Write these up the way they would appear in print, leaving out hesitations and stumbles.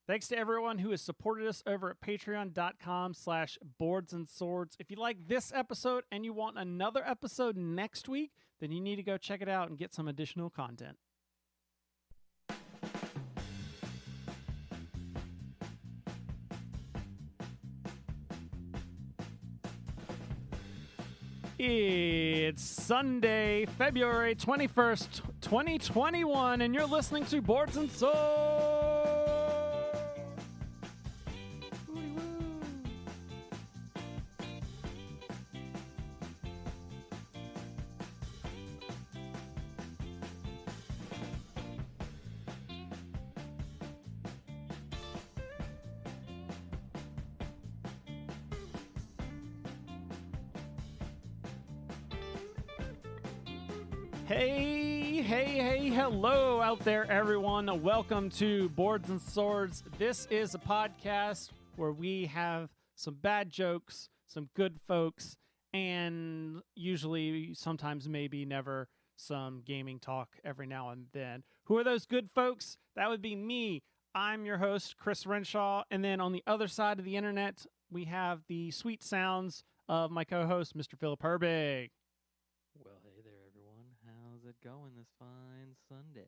Thanks to everyone who has supported us over at patreon.com/boardsandswords. If you like this episode and you want another episode next week, then you need to go check it out and get some additional content. It's Sunday, February 21st, 2021, and you're listening to Boards and Swords. Hey, hello out there, everyone. Welcome to Boards and Swords. This is a podcast where we have some bad jokes, some good folks, and usually, sometimes, maybe, never, some gaming talk every now and then. Who are those good folks? That would be me. I'm your host, Chris Renshaw, and then on the other side of the internet, we have the sweet sounds of my co-host, Mr. Philip Herbig. Well, hey there, everyone. How's it going this fine Sunday?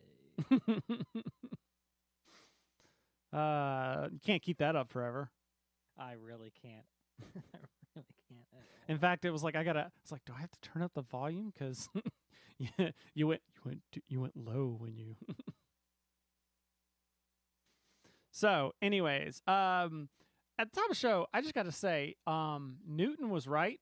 You can't keep that up forever. I really can't. I really can't at all. In fact, it was like it's like, do I have to turn up the volume? Because you went low when you. So, anyways, at the top of the show, I just got to say, Newton was right.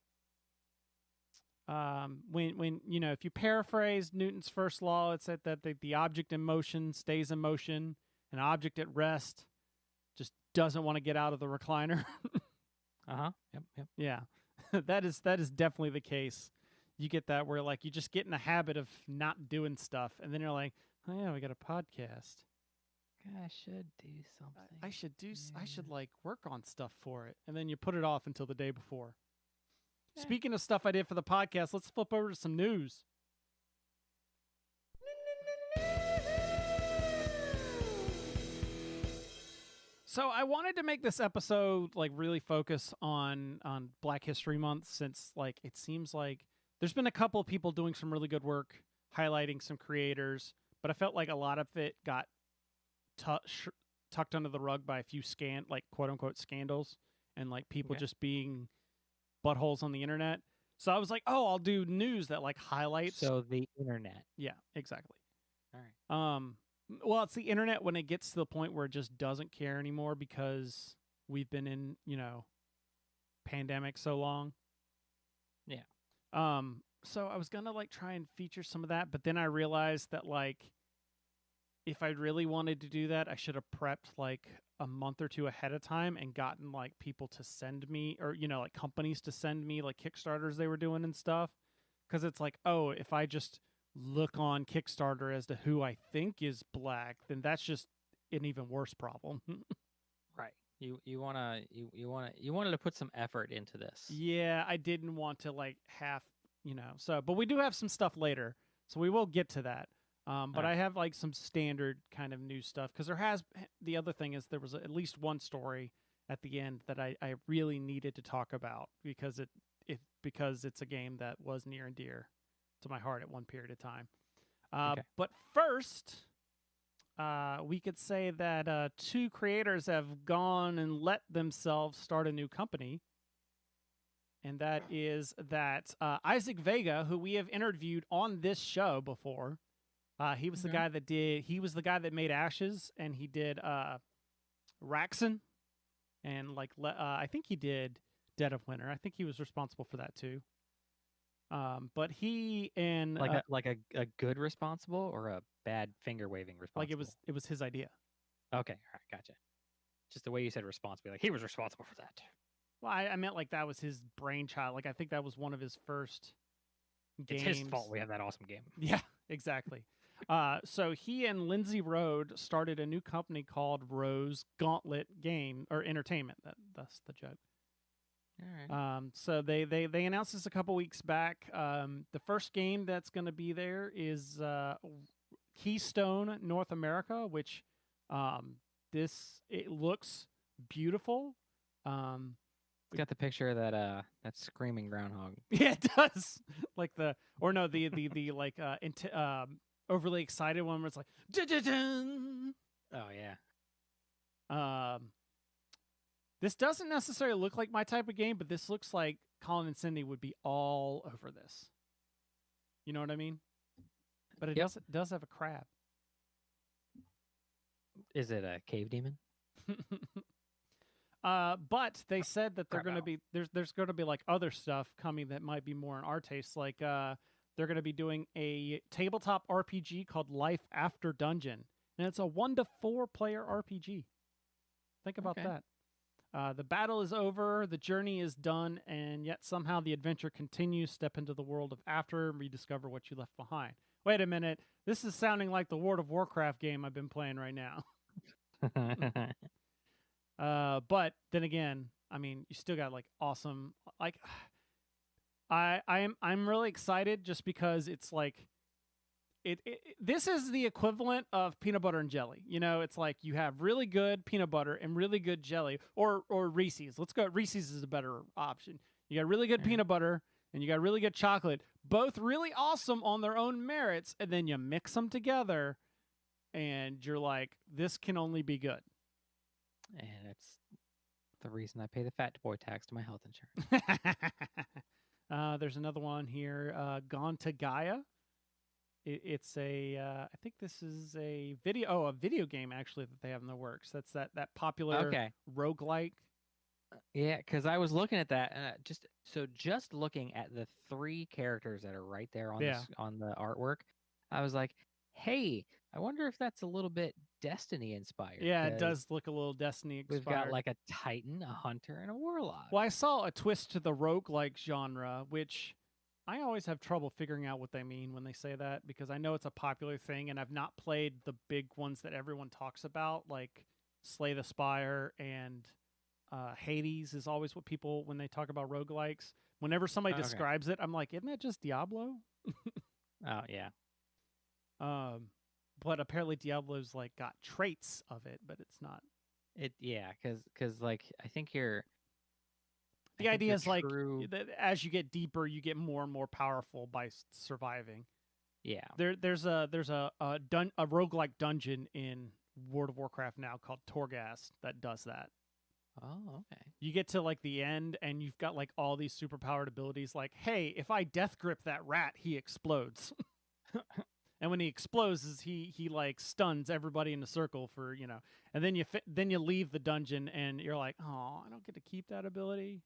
When if you paraphrase Newton's first law, it said that the object in motion stays in motion, an object at rest just doesn't want to get out of the recliner. Yep. Yeah, that is definitely the case. You get that where like you just get in the habit of not doing stuff, and then you're like, oh yeah, we got a podcast. I should do something. I should like work on stuff for it, and then you put it off until the day before. Yeah. Speaking of stuff I did for the podcast, let's flip over to some news. So I wanted to make this episode like really focus on Black History Month, since like it seems like there's been a couple of people doing some really good work highlighting some creators, but I felt like a lot of it got tucked under the rug by a few quote unquote scandals and like people just being buttholes on the internet. So I was like, oh, I'll do news that like highlights. So the internet. Yeah, exactly. All right. Well, it's the internet when it gets to the point where it just doesn't care anymore because we've been in, pandemic so long. Yeah. So I was gonna like try and feature some of that, but then I realized that like if I really wanted to do that, I should have prepped like a month or two ahead of time and gotten like people to send me, or like companies to send me like Kickstarters they were doing and stuff. Because it's like, oh, if I just look on Kickstarter as to who I think is Black, then that's just an even worse problem. Right. You wanted to put some effort into this. Yeah, I didn't want to like but we do have some stuff later, so we will get to that. But I have like some standard kind of new stuff because the other thing is there was at least one story at the end that I really needed to talk about because it's a game that was near and dear to my heart at one period of time. Okay. But first, we could say that two creators have gone and let themselves start a new company. And that is Isaac Vega, who we have interviewed on this show before. He was the guy that made Ashes, and he did Raxon, and I think he did Dead of Winter. I think he was responsible for that too. But he and like a good responsible or a bad finger waving responsible. Like it was his idea. Okay, all right, gotcha. Just the way you said responsible, like he was responsible for that. Well, I meant like that was his brainchild. Like I think that was one of his first games. It's his fault we have that awesome game. Yeah, exactly. So he and Lindsay Rode started a new company called Rose Gauntlet Game or Entertainment. That's the joke. All right. So they announced this a couple weeks back. The first game that's going to be there is Keystone North America, which it looks beautiful. It's got the picture of that screaming groundhog. Yeah, it does. Like the like overly excited one where it's like dun-dun-dun. Oh yeah. This doesn't necessarily look like my type of game, but this looks like Colin and Cindy would be all over this. You know what I mean? But it does have a crab. Is it a cave demon? But they said that they're Crab going to out. be there's going to be like other stuff coming that might be more in our taste. Like they're going to be doing a tabletop RPG called Life After Dungeon, and it's a 1 to 4 player RPG. Think about that. The battle is over, the journey is done, and yet somehow the adventure continues. Step into the world of after and rediscover what you left behind. Wait a minute, this is sounding like the World of Warcraft game I've been playing right now. But then again, I mean, you still got like awesome. Like, I'm really excited just because it's like this is the equivalent of peanut butter and jelly. You know, it's like you have really good peanut butter and really good jelly, or Reese's. Let's go. Reese's is a better option. You got really good peanut butter and you got really good chocolate, both really awesome on their own merits, and then you mix them together, and you're like, this can only be good. And it's the reason I pay the fat boy tax to my health insurance. There's another one here, Gone to Gaia. It's a, I think this is a video game actually that they have in the works. That's that popular roguelike. Yeah, because I was looking at that, and just looking at the 3 characters that are right there on on the artwork, I was like, hey, I wonder if that's a little bit Destiny inspired. Yeah, it does look a little Destiny inspired. We've got like a Titan, a Hunter, and a Warlock. Well, I saw a twist to the roguelike genre, which I always have trouble figuring out what they mean when they say that, because I know it's a popular thing, and I've not played the big ones that everyone talks about, like Slay the Spire and Hades is always what people, when they talk about roguelikes, whenever somebody describes it, I'm like, isn't that just Diablo? Oh, yeah. But apparently Diablo's like got traits of it, but it's not. Because like I think you're. The idea is like as you get deeper, you get more and more powerful by surviving. Yeah. There's a roguelike dungeon in World of Warcraft now called Torghast that does that. Oh, okay. You get to like the end and you've got like all these superpowered abilities. Like, hey, if I death grip that rat, he explodes. And when he explodes, he like stuns everybody in the circle for, you know. And then you leave the dungeon and you're like, oh, I don't get to keep that ability.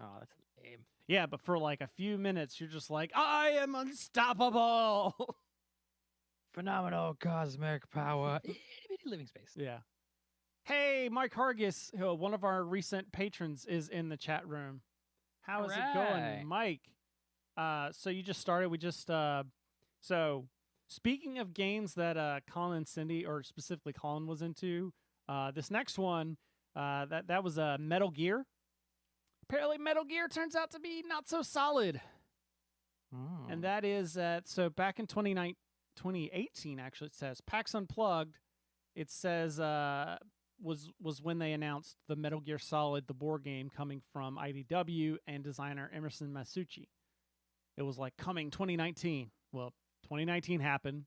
Oh, that's lame. Yeah, but for like a few minutes, you're just like, I am unstoppable. Phenomenal cosmic power. Living space. Yeah. Hey, Mike Hargis, one of our recent patrons, is in the chat room. How is it going, Mike? So you just started. We just so speaking of games that Colin and Cindy, or specifically Colin, was into, this next one that was Metal Gear. Apparently, Metal Gear turns out to be not so solid. And that is so back in 2018, actually, it says PAX Unplugged. It says was when they announced the Metal Gear Solid, the board game, coming from IDW and designer Emerson Masucci. It was like coming 2019. Well, 2019 happened.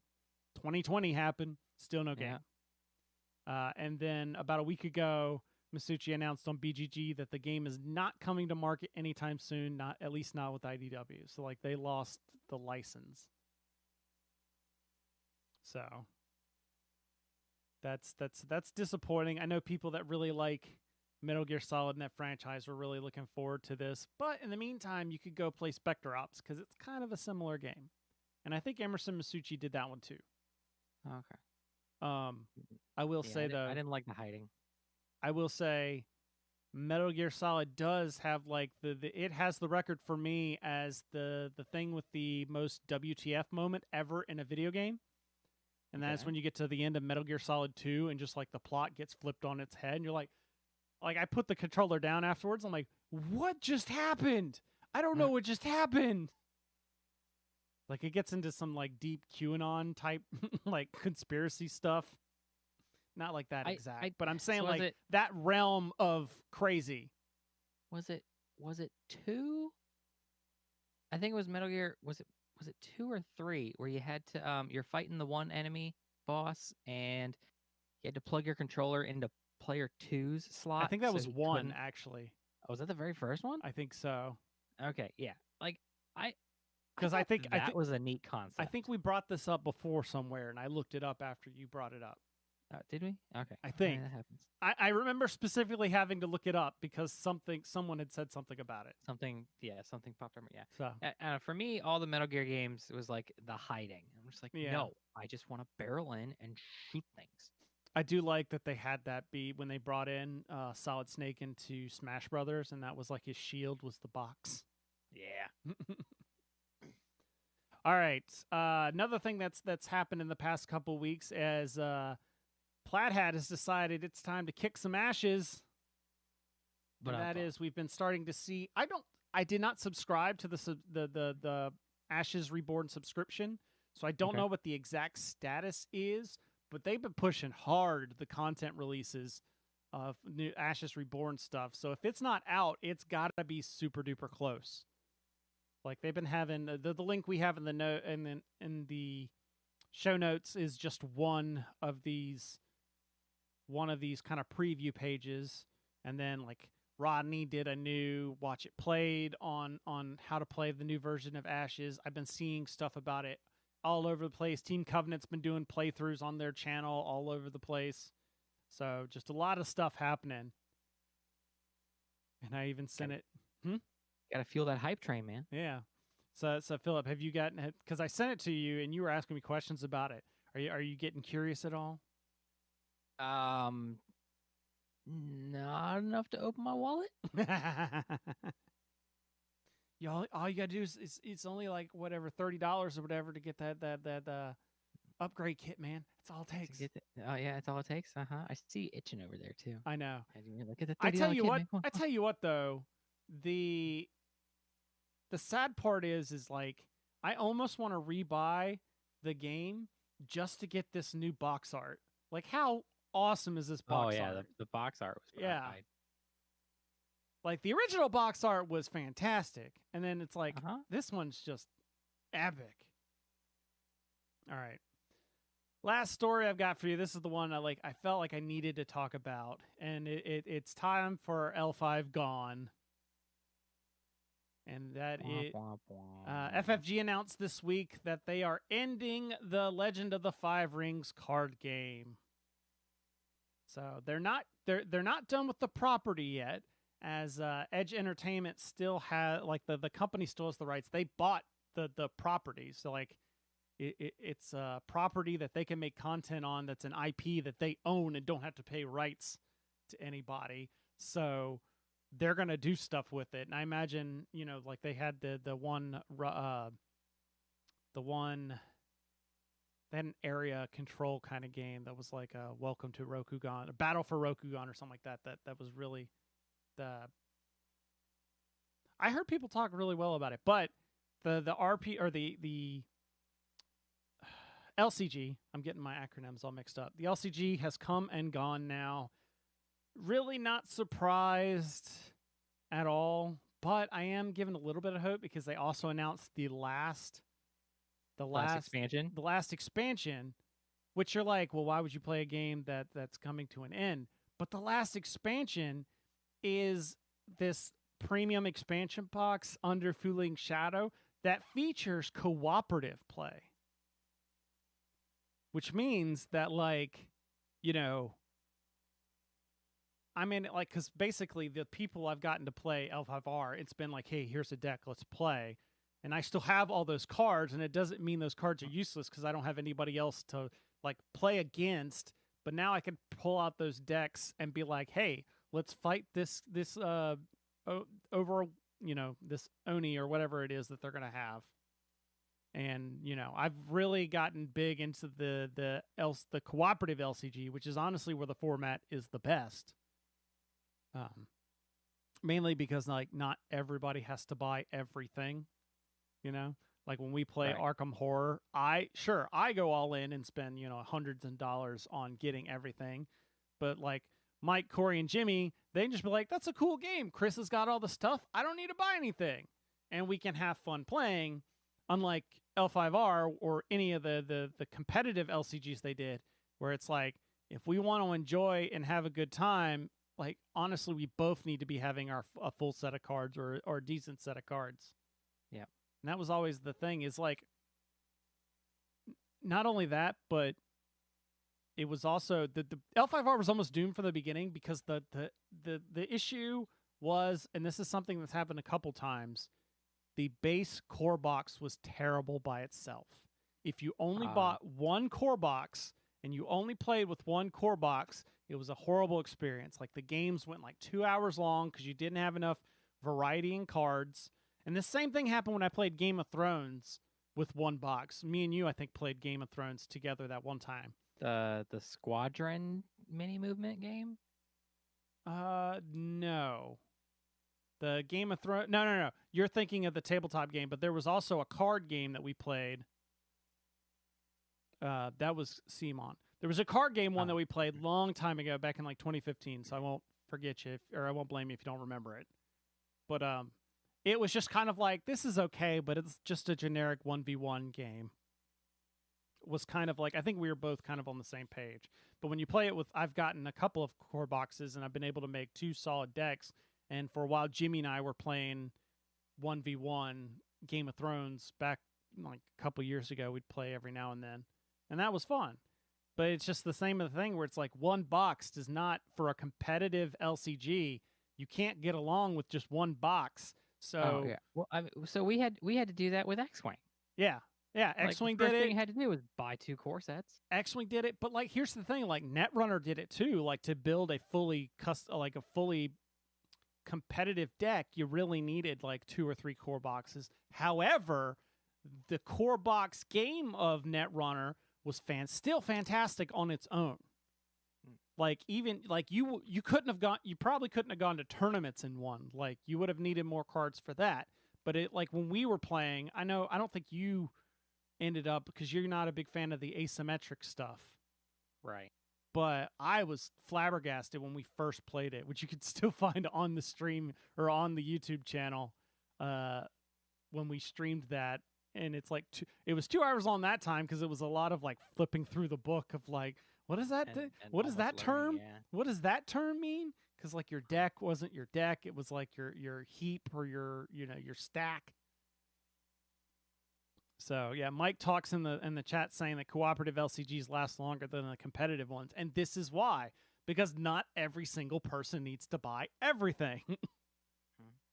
2020 happened. Still no game. And then about a week ago, Masucci announced on BGG that the game is not coming to market anytime soon, at least not with IDW. So like they lost the license. So that's disappointing. I know people that really like Metal Gear Solid and that franchise were really looking forward to this. But in the meantime, you could go play Spectre Ops because it's kind of a similar game. And I think Emerson Masucci did that one too. Okay. I will say though, I didn't like the hiding. I will say Metal Gear Solid does have like it has the record for me as the thing with the most WTF moment ever in a video game. And that's when you get to the end of Metal Gear Solid 2 and just like the plot gets flipped on its head and you're like I put the controller down afterwards. I'm like, what just happened? I don't know what just happened. Like it gets into some like deep QAnon type like conspiracy stuff. not like that exact, but I'm saying so like that realm of crazy. Was it 2? I think it was Metal Gear. Was it 2 or 3 where you had to you're fighting the one enemy boss and you had to plug your controller into player 2's slot? I think that was 1 actually. Oh, was that the very first one? I think so. Okay, yeah. Like because I think that was a neat concept. I think we brought this up before somewhere, and I looked it up after you brought it up. Did we? Okay. I think that happens. I remember specifically having to look it up because someone had said something about it. Something popped up. Yeah. So for me, all the Metal Gear games, it was like the hiding. I'm just like, no, I just want to barrel in and shoot things. I do like that they had that be when they brought in Solid Snake into Smash Brothers, and that was like his shield was the box. Yeah. All right. Another thing that's happened in the past couple weeks is Plaid Hat has decided it's time to kick some ashes. And that is, we've been starting to see. I did not subscribe to the Ashes Reborn subscription, so I don't know what the exact status is. But they've been pushing hard the content releases of new Ashes Reborn stuff. So if it's not out, it's got to be super duper close. Like they've been having the link we have in the note and then in the show notes is just one of these kind of preview pages, and then like Rodney did a new Watch It Played on how to play the new version of Ashes. I've been seeing stuff about it all over the place. Team Covenant's been doing playthroughs on their channel all over the place. So just a lot of stuff happening. And I even sent it. Gotta feel that hype train, man. Yeah. So Philip, have you gotten? Because I sent it to you, and you were asking me questions about it. Are you getting curious at all? Not enough to open my wallet. All you gotta do is it's only like whatever $30 or whatever to get that upgrade kit, man. That's all it takes. Oh yeah, that's all it takes. I see itching over there too. I know. Look at the $30 I tell you kit, what. man. I tell you what though, the sad part is like I almost want to rebuy the game just to get this new box art. Like how awesome is this box art? Oh yeah, the box art was Like the original box art was fantastic, and then it's like this one's just epic. All right. Last story I've got for you. This is the one I felt like I needed to talk about, and it's time for L5 Gone. And that FFG announced this week that they are ending the Legend of the Five Rings card game. So they're not done with the property yet, as Edge Entertainment still has the company still has the rights. They bought the property, so like it's a property that they can make content on. That's an IP that they own and don't have to pay rights to anybody. So they're gonna do stuff with it, and I imagine like they had the one they had an area control kind of game that was like a Welcome to Rokugan, a Battle for Rokugan or something like that. That was really I heard people talk really well about it, but the RP or the LCG, I'm getting my acronyms all mixed up. The LCG has come and gone now. Really not surprised at all, but I am given a little bit of hope because they also announced the last expansion, which you're like, well, why would you play a game that's coming to an end? But the last expansion is this premium expansion box under Fooling Shadow that features cooperative play, which means that because basically the people I've gotten to play L5R, it's been like, hey, here's a deck, let's play. And I still have all those cards, and it doesn't mean those cards are useless because I don't have anybody else to play against. But now I can pull out those decks and be like, hey, let's fight this over this Oni or whatever it is that they're gonna have. And I've really gotten big into the cooperative LCG, which is honestly where the format is the best. Mainly because not everybody has to buy everything. Like when we play Arkham Horror, I go all in and spend, hundreds of dollars on getting everything. But like Mike, Corey, and Jimmy, they just be like, that's a cool game. Chris has got all the stuff. I don't need to buy anything. And we can have fun playing, unlike L5R or any of the competitive LCGs they did, where it's like, if we want to enjoy and have a good time, like, honestly, we both need to be having a full set of cards or a decent set of cards. Yeah. And that was always the thing, is like, not only that, but it was also the L5R was almost doomed from the beginning, because the issue was, and this is something that's happened a couple times, the base core box was terrible by itself. If you only bought one core box and you only played with one core box, it was a horrible experience. Like, the games went like 2 hours long because you didn't have enough variety in cards. And the same thing happened when I played Game of Thrones with one box. Me and you, I think, played Game of Thrones together that one time. The Squadron mini movement game? No. The Game of Thrones... No. You're thinking of the tabletop game, but there was also a card game that we played. That was CMON. There was a card game one that we played long time ago, back in like 2015, so I won't forget you, or I won't blame you if you don't remember it. But it was just kind of like, this is okay, but it's just a generic 1v1 game. It was kind of like, I think we were both kind of on the same page. But when you play it with, I've gotten a couple of core boxes, and I've been able to make 2 solid decks. And for a while, Jimmy and I were playing 1v1 Game of Thrones back like a couple years ago. We'd play every now and then, and that was fun. But it's just the same thing where it's like, one box does not, for a competitive LCG, you can't get along with just one box. So well, so we had to do that with X-Wing. Yeah, X-Wing did it. The first thing you had to do was buy 2 core sets. X-Wing did it, but like, here's the thing: like, Netrunner did it too. Like, to build a fully competitive deck, you really needed like 2 or 3 core boxes. However, the core box game of Netrunner was still fantastic on its own. Like, even like you probably couldn't have gone to tournaments in one. Like, you would have needed more cards for that. But it, like, when we were playing, I don't think you ended up, because you're not a big fan of the asymmetric stuff. Right. But I was flabbergasted when we first played it, which you could still find on the stream or on the YouTube channel when we streamed that. And it's like, it was 2 hours long that time, because it was a lot of like flipping through the book of like, what is that? What is that term? Yeah. What does that term mean? Because like, your deck wasn't your deck; it was like your heap or your stack. So yeah, Mike talks in the chat saying that cooperative LCGs last longer than the competitive ones, and this is why, because not every single person needs to buy everything.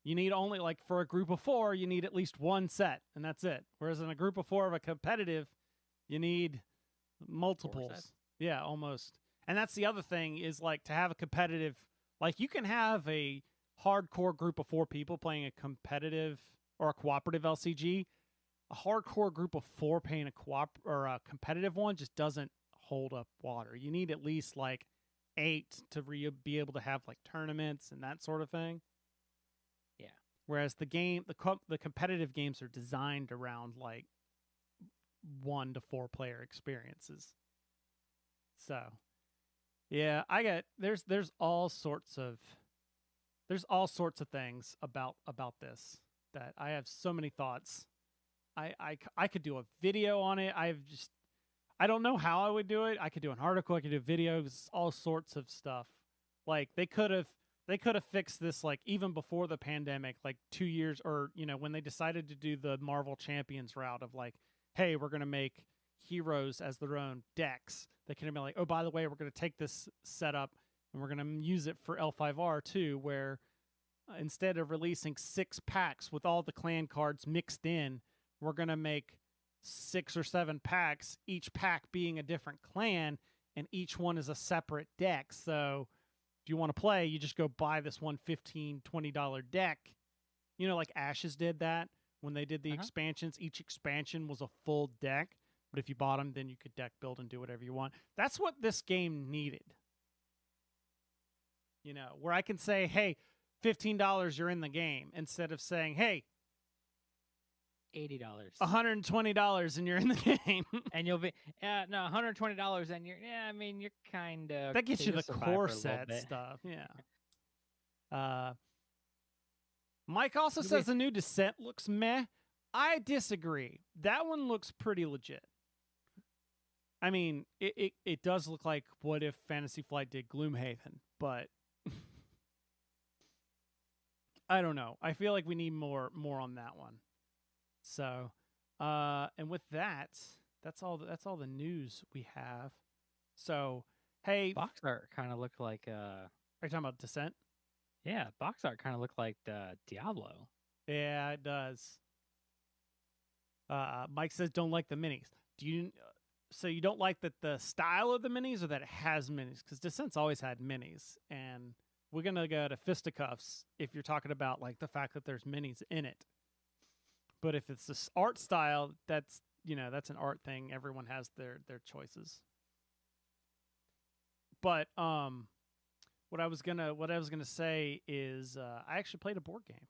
You need only, like, for a group of 4, you need at least one set, and that's it. Whereas in a group of 4 of a competitive, you need multiples. Yeah, almost. And that's the other thing, is like, to have a competitive, like, you can have a hardcore group of 4 people playing a competitive or a cooperative LCG. A hardcore group of 4 playing a competitive one just doesn't hold up water. You need at least like 8 to be able to have like tournaments and that sort of thing. Yeah. Whereas the competitive games are designed around like 1 to 4 player experiences. So, yeah, there's all sorts of things about this that I have so many thoughts. I could do a video on it. I don't know how I would do it. I could do an article. I could do videos. All sorts of stuff. Like, they could have fixed this like even before the pandemic, like 2 years, or when they decided to do the Marvel Champions route of like, hey, we're gonna make heroes as their own decks. They could have been like, oh, by the way, we're gonna take this setup and we're gonna use it for L5R too, where instead of releasing 6 packs with all the clan cards mixed in, we're going to make 6 or 7 packs, each pack being a different clan, and each one is a separate deck. So if you want to play, you just go buy this one $15, $20 deck. Like Ashes did that when they did the expansions. Each expansion was a full deck, but if you bought them, then you could deck build and do whatever you want. That's what this game needed. Where I can say, hey, $15, you're in the game, instead of saying, hey, $80. $120 and you're in the game. And you'll be no $120 and you're I mean you're kind of that gets you the core set stuff. Yeah. Mike also says the new Descent looks meh. I disagree. That one looks pretty legit. I mean, it does look like what if Fantasy Flight did Gloomhaven, but I don't know. I feel like we need more on that one. So, and with that's all the news we have. So, hey, box art kind of looked like are you talking about Descent? Yeah, box art kind of looked like Diablo. Yeah, it does. Mike says don't like the minis. So you don't like the style of the minis, or that it has minis? Because Descent's always had minis, and we're gonna go to fisticuffs if you're talking about like the fact that there's minis in it. But if it's this art style, that's an art thing. Everyone has their choices. But what I was gonna say is I actually played a board game.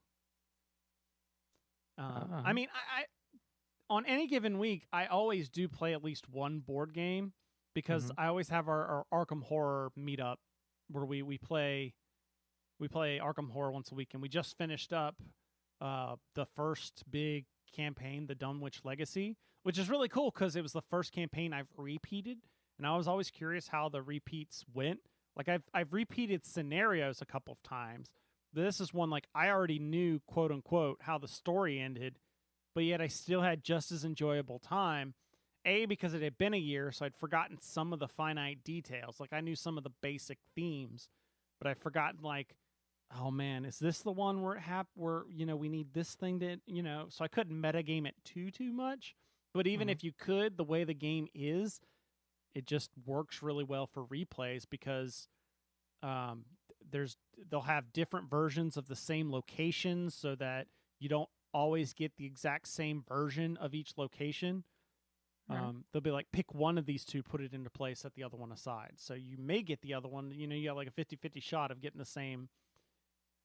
I mean, I on any given week I always do play at least one board game because I always have our Arkham Horror meetup where we play Arkham Horror once a week, and we just finished up the first big campaign, the Dunwich Legacy, which is really cool because it was the first campaign I've repeated, and I was always curious how the repeats went. Like I've repeated scenarios a couple of times. This is one like I already knew, quote unquote, how the story ended, but yet I still had just as enjoyable time. A, because it had been a year, so I'd forgotten some of the finite details. Like I knew some of the basic themes, but I'd forgotten like, oh man, is this the one where we need this thing to, so I couldn't metagame it too much. But even if you could, the way the game is, it just works really well for replays because they'll have different versions of the same locations so that you don't always get the exact same version of each location. They'll be like, pick one of these two, put it into place, set the other one aside. So you may get the other one, you got like a 50-50 shot of getting the same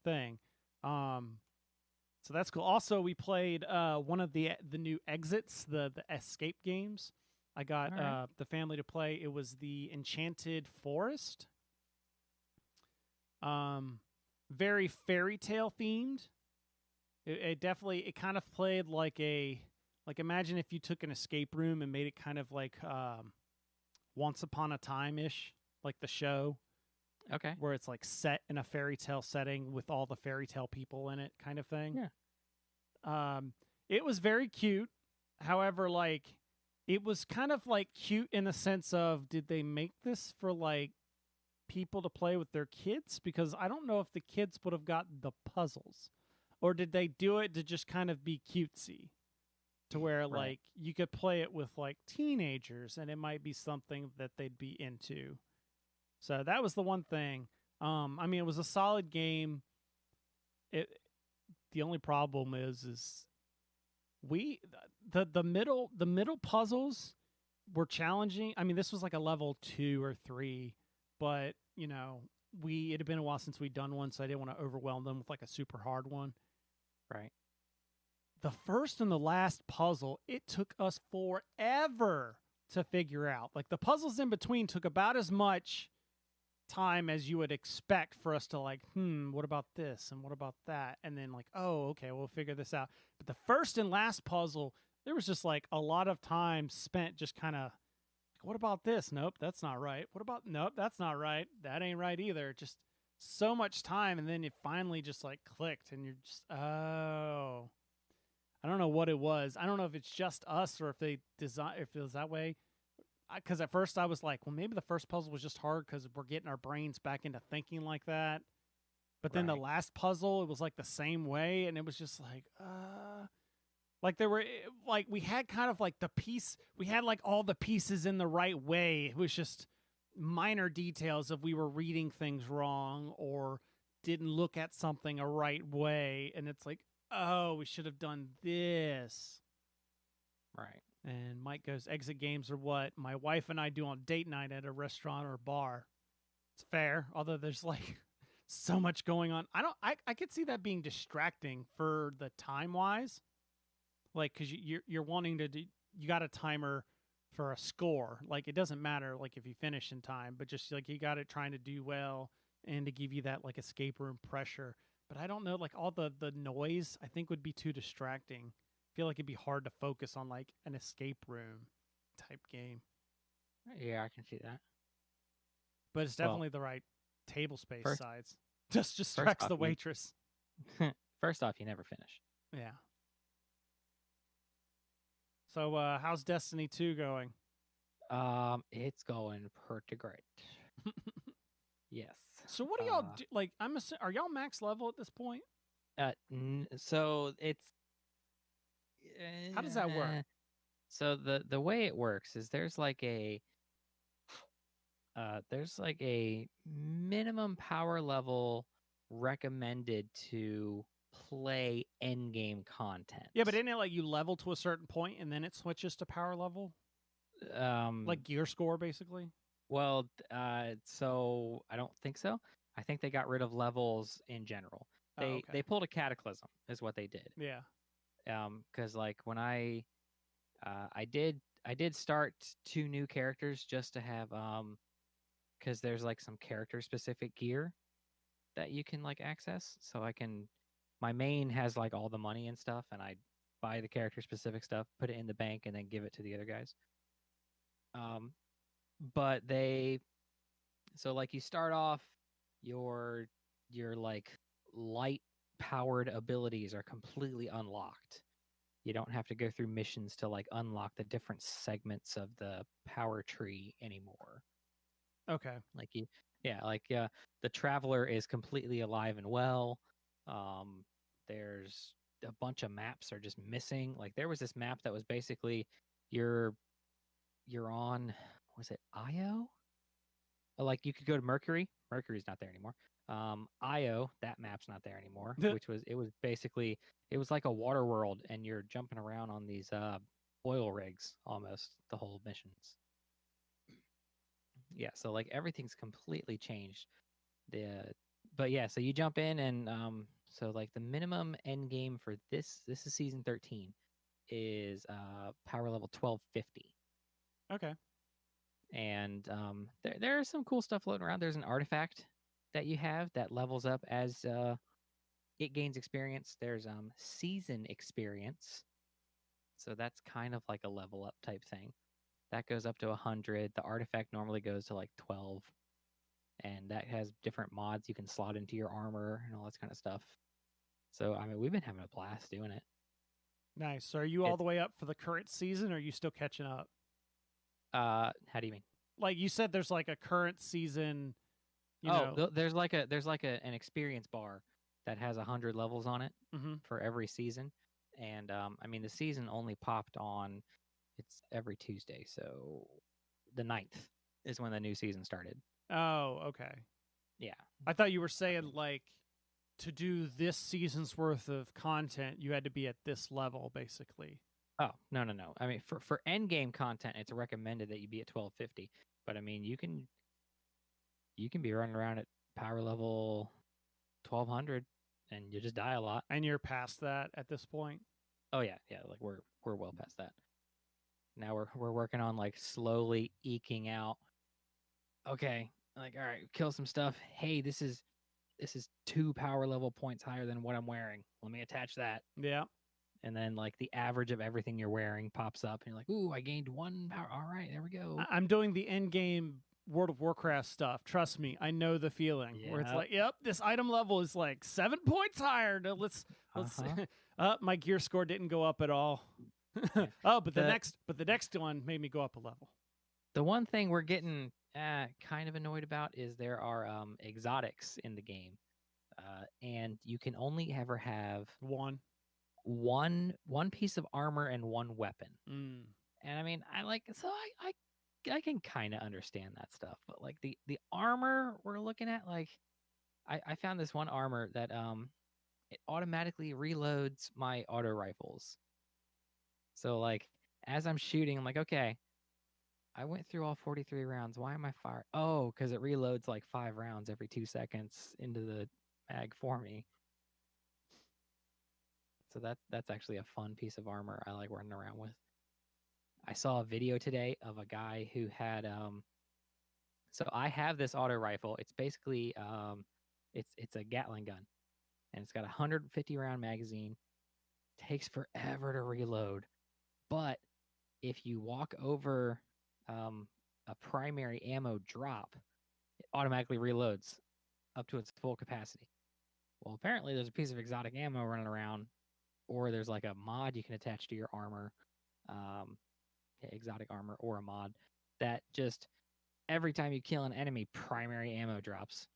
thing. So that's cool. Also, we played one of the new exits, the escape games. I got the family to play. It was the Enchanted Forest. Very fairy tale themed. It definitely kind of played like imagine if you took an escape room and made it kind of like Once Upon a Time-ish, like the show. Okay. Where it's like set in a fairy tale setting with all the fairy tale people in it kind of thing. Yeah. It was very cute. However, like it was kind of like cute in the sense of, did they make this for like people to play with their kids? Because I don't know if the kids would have gotten the puzzles, or did they do it to just kind of be cutesy to where like you could play it with like teenagers and it might be something that they'd be into. So that was the one thing. I mean, it was a solid game. The only problem is the middle puzzles were challenging. I mean, this was like a level 2 or 3, but it had been a while since we'd done one, so I didn't want to overwhelm them with like a super hard one. Right. The first and the last puzzle, it took us forever to figure out. Like the puzzles in between took about as much time as you would expect for us to like, what about this and what about that? And then like, oh, okay, we'll figure this out. But the first and last puzzle, there was just like a lot of time spent just kind of, what about this? Nope, that's not right. What about, nope, that's not right. That ain't right either. Just so much time. And then it finally just like clicked and you're just, oh, I don't know what it was. I don't know if it's just us or if if it was that way. Because at first I was like, well, maybe the first puzzle was just hard because we're getting our brains back into thinking like that. But then the last puzzle, it was like the same way. And it was just like there were, like we had kind of like we had like all the pieces in the right way. It was just minor details of we were reading things wrong or didn't look at something a right way. And it's like, oh, we should have done this. Right. And Mike goes, exit games are what my wife and I do on date night at a restaurant or a bar. It's fair, although there's like so much going on. I could see that being distracting for the time wise. Like, because you're wanting to do, you got a timer for a score. Like, it doesn't matter like if you finish in time, but just like you got it trying to do well and to give you that like escape room pressure. But I don't know, like all the noise I think would be too distracting. I feel like it'd be hard to focus on like an escape room type game. Yeah, I can see that. But it's definitely the right table space first, size. Just distracts the waitress. First off, you never finish. Yeah. So how's Destiny 2 going? It's going pretty great. Yes. So what do y'all do? Like, are y'all max level at this point? So it's. How does that work? So the way it works is there's like a minimum power level recommended to play end game content. Yeah, but isn't it like you level to a certain point and then it switches to power level? Like gear score, basically. Well, so I don't think so. I think they got rid of levels in general. They pulled a cataclysm, is what they did. Yeah. Because like when I did start 2 new characters just to have because there's like some character specific gear that you can like access. So my main has like all the money and stuff, and I buy the character specific stuff, put it in the bank, and then give it to the other guys. But so like you start off your like light powered abilities are completely unlocked. You don't have to go through missions to like unlock the different segments of the power tree anymore. Okay. Like the Traveler is completely alive and well. There's a bunch of maps are just missing. Like there was this map that was basically you're on, was it Io? Like you could go to Mercury. Mercury's not there anymore. Io, that map's not there anymore. It was like a water world, and you're jumping around on these oil rigs almost the whole missions. Yeah, so like everything's completely changed. But yeah, so you jump in, and so like the minimum end game for this is season 13 is power level 1250. Okay. And there's some cool stuff floating around. There's an artifact that you have that levels up as it gains experience. There's season experience, so that's kind of like a level up type thing. That goes up to 100. The artifact normally goes to like 12, and that has different mods you can slot into your armor and all this kind of stuff. So I mean, we've been having a blast doing it. Nice. So are you all the way up for the current season, or are you still catching up? How do you mean? Like you said, there's like a current season. There's like an experience bar that has 100 levels on it for every season, and I mean the season only popped on. It's every Tuesday, so the 9th is when the new season started. Oh, okay. Yeah, I thought you were saying like to do this season's worth of content, you had to be at this level, basically. Oh, no. I mean, for end game content, it's recommended that you be at 1250. But I mean, you can be running around at power level 1200, and you just die a lot. And you're past that at this point. Oh yeah. Like we're well past that. Now we're working on like slowly eking out. Okay, like all right, kill some stuff. Hey, this is 2 power level points higher than what I'm wearing. Let me attach that. Yeah. And then like the average of everything you're wearing pops up, and you're like, ooh, I gained 1 power. All right, there we go. I'm doing the end game World of Warcraft stuff. Trust me, I know the feeling where it's like, yep, this item level is like 7 points higher. Let's my gear score didn't go up at all. But the next one made me go up a level. The one thing we're getting kind of annoyed about is there are exotics in the game, and you can only ever have one piece of armor and 1 weapon. And I mean, I can kind of understand that stuff, but like the armor we're looking at, like I found this one armor that it automatically reloads my auto rifles. So like as I'm shooting, I'm like, okay, I went through all 43 rounds. Why am I firing? Oh, because it reloads like 5 rounds every 2 seconds into the mag for me. So that's actually a fun piece of armor I like running around with. I saw a video today of a guy who had so I have this auto rifle. It's basically it's a Gatling gun, and it's got a 150 round magazine. Takes forever to reload, but if you walk over a primary ammo drop, it automatically reloads up to its full capacity. Well, apparently there's a piece of exotic ammo running around, or there's like a mod you can attach to your armor, exotic armor or a mod, that just every time you kill an enemy, primary ammo drops.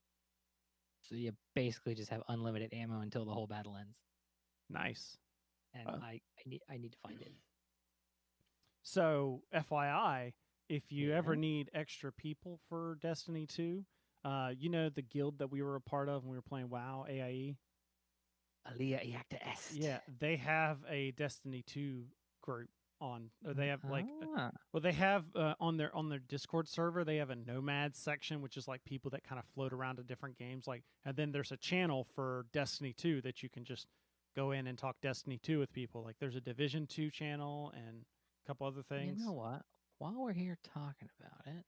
So you basically just have unlimited ammo until the whole battle ends. Nice. And I need to find it. So, FYI, if you ever need extra people for Destiny 2, you know the guild that we were a part of when we were playing WoW, AIE? Alia Iacta Est. Yeah, they have a Destiny 2 group on. Or they have they have on their Discord server, they have a Nomads section, which is like people that kind of float around to different games. And then there's a channel for Destiny 2 that you can just go in and talk Destiny 2 with people. Like there's a Division 2 channel and a couple other things. You know what? While we're here talking about it,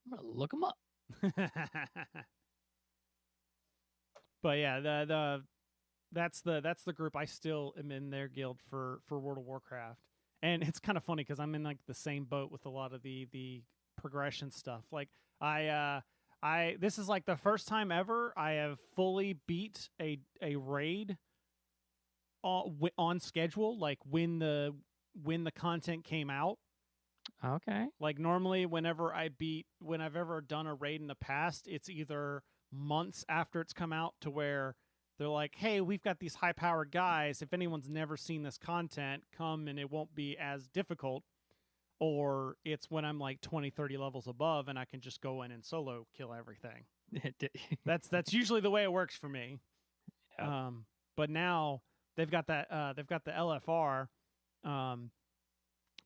I'm gonna look them up. But yeah, that's the group. I still am in their guild for World of Warcraft, and it's kind of funny because I'm in like the same boat with a lot of the progression stuff. Like this is like the first time ever I have fully beat a raid on schedule, like when the content came out. Okay. Like normally when I've ever done a raid in the past, it's either months after it's come out to where they're like, hey, we've got these high-powered guys. If anyone's never seen this content, come and it won't be as difficult. Or it's when I'm like 20, 30 levels above and I can just go in and solo kill everything. That's usually the way it works for me. Yep. But now they've got the LFR.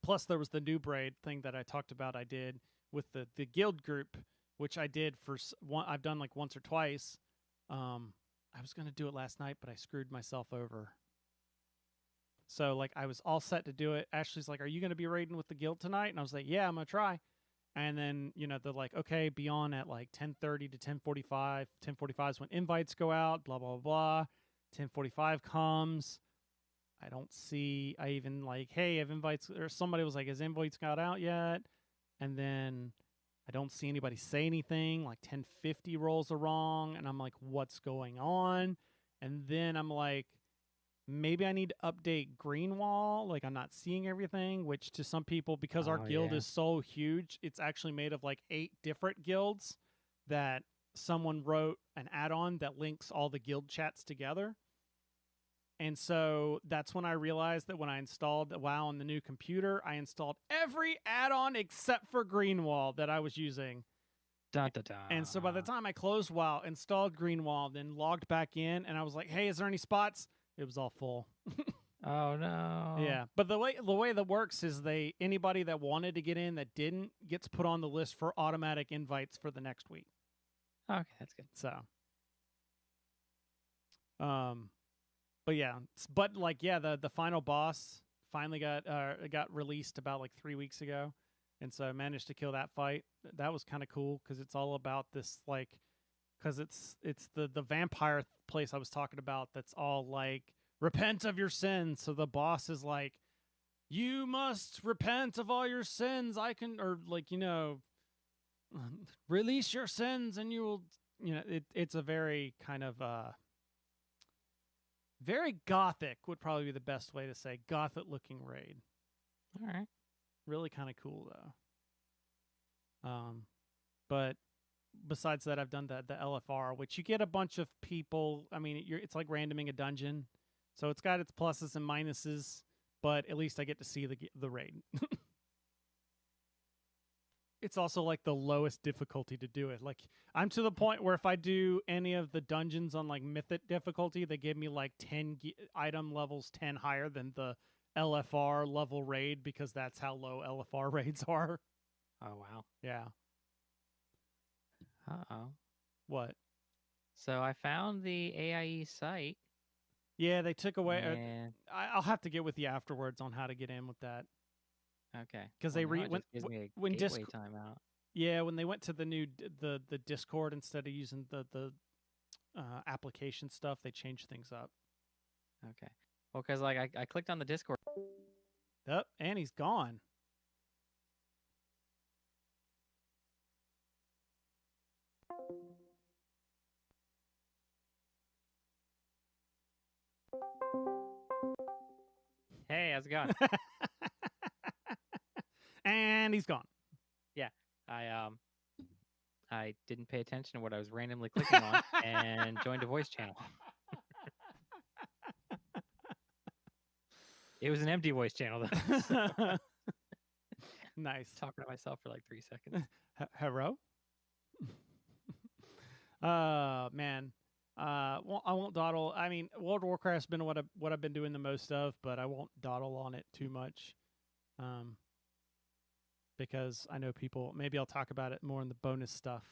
Plus, there was the new Braid thing that I talked about. I did with the guild group, which I did for one. I've done like once or twice. I was going to do it last night, but I screwed myself over. So like I was all set to do it. Ashley's like, "Are you going to be raiding with the guild tonight?" And I was like, "Yeah, I'm going to try." And then they're like, "Okay, be on at like 10:30 to 10:45. 10:45 is when invites go out. Blah blah blah. 10:45 comes." I don't see. I even like, hey, have invites, or somebody was like, has invites got out yet? And then I don't see anybody say anything. Like 10:50 rolls are wrong, and I'm like, what's going on? And then I'm like, maybe I need to update Greenwall. Like I'm not seeing everything, which to some people, because our guild is so huge, it's actually made of like 8 different guilds that someone wrote an add-on that links all the guild chats together. And so that's when I realized that when I installed WoW on the new computer, I installed every add-on except for Greenwall that I was using. Dun, dun, dun. And so by the time I closed WoW, installed Greenwall, then logged back in, and I was like, hey, is there any spots? It was all full. Oh, no. Yeah. But the way that works is anybody that wanted to get in that didn't gets put on the list for automatic invites for the next week. Okay, that's good. So. But yeah, the final boss finally got released about like 3 weeks ago, and so I managed to kill that fight. That was kind of cool because it's all about this because it's the vampire place I was talking about. That's all like repent of your sins. So the boss is like, you must repent of all your sins. Release your sins, and you will. It's a very kind of very gothic would probably be the best way to say gothic looking raid. All right. Really kind of cool though. But besides that, I've done the LFR, which you get a bunch of people. I mean, it's like randoming a dungeon, so it's got its pluses and minuses. But at least I get to see the raid. It's also like the lowest difficulty to do it. Like I'm to the point where if I do any of the dungeons on like mythic difficulty, they give me like 10 item levels 10 higher than the LFR level raid because that's how low LFR raids are. Oh wow. Yeah. Uh-oh. What? So I found the AIE site. Yeah, they took away. Man. I'll have to get with you afterwards on how to get in with that. Okay. Because well, they it gives me a when gateway timeout. Yeah, when they went to the new the Discord instead of using the application stuff, they changed things up. Okay. Well, because like I clicked on the Discord. Yep, and he's gone. Hey, how's it going? And he's gone. Yeah, I didn't pay attention to what I was randomly clicking on and joined a voice channel. It was an empty voice channel though. So. Nice. Talking to myself for like 3 seconds. Hello? Man. Well, I won't dawdle. I mean, World of Warcraft's been what I've been doing the most of, but I won't dawdle on it too much. Because I know people. Maybe I'll talk about it more in the bonus stuff.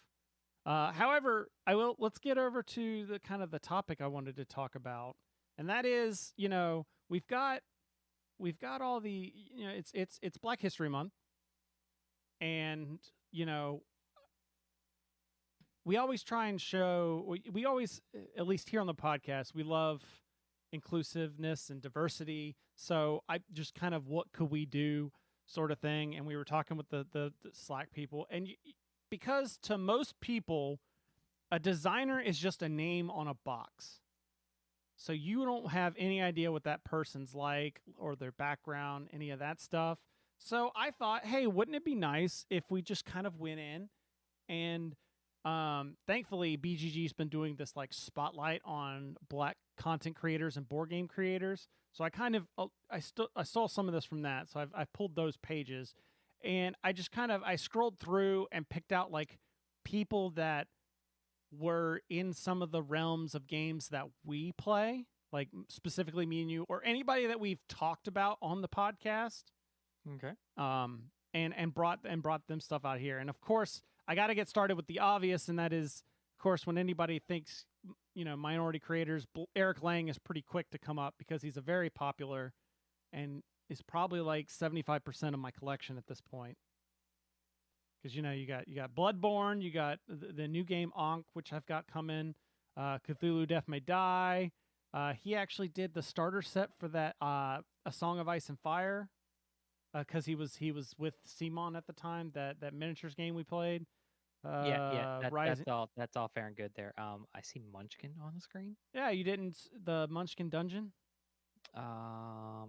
However, I will. Let's get over to the kind of the topic I wanted to talk about, and that is, we've got all the, it's Black History Month, and we always try and show. We always, at least here on the podcast, we love inclusiveness and diversity. So I just kind of, what could we do, sort of thing. And we were talking with the Slack people, and because to most people, a designer is just a name on a box. So you don't have any idea what that person's like or their background, any of that stuff. So I thought, hey, wouldn't it be nice if we just kind of went in and thankfully BGG's been doing this like spotlight on Black content creators and board game creators. So I kind of I saw some of this from that. So I've pulled those pages, and I just kind of I scrolled through and picked out like people that were in some of the realms of games that we play, like specifically me and you, or anybody that we've talked about on the podcast. Okay. And brought them stuff out here. And of course, I got to get started with the obvious, and that is, of course, when anybody thinks, minority creators, Eric Lang is pretty quick to come up because he's a very popular and is probably like 75% of my collection at this point. Because you got Bloodborne, you got the new game Ankh, which I've got coming, Cthulhu Death May Die. He actually did the starter set for that A Song of Ice and Fire, because he was with Simon at the time, that miniatures game we played. That's all fair and good there. I see Munchkin on the screen. Yeah, you didn't the Munchkin Dungeon. I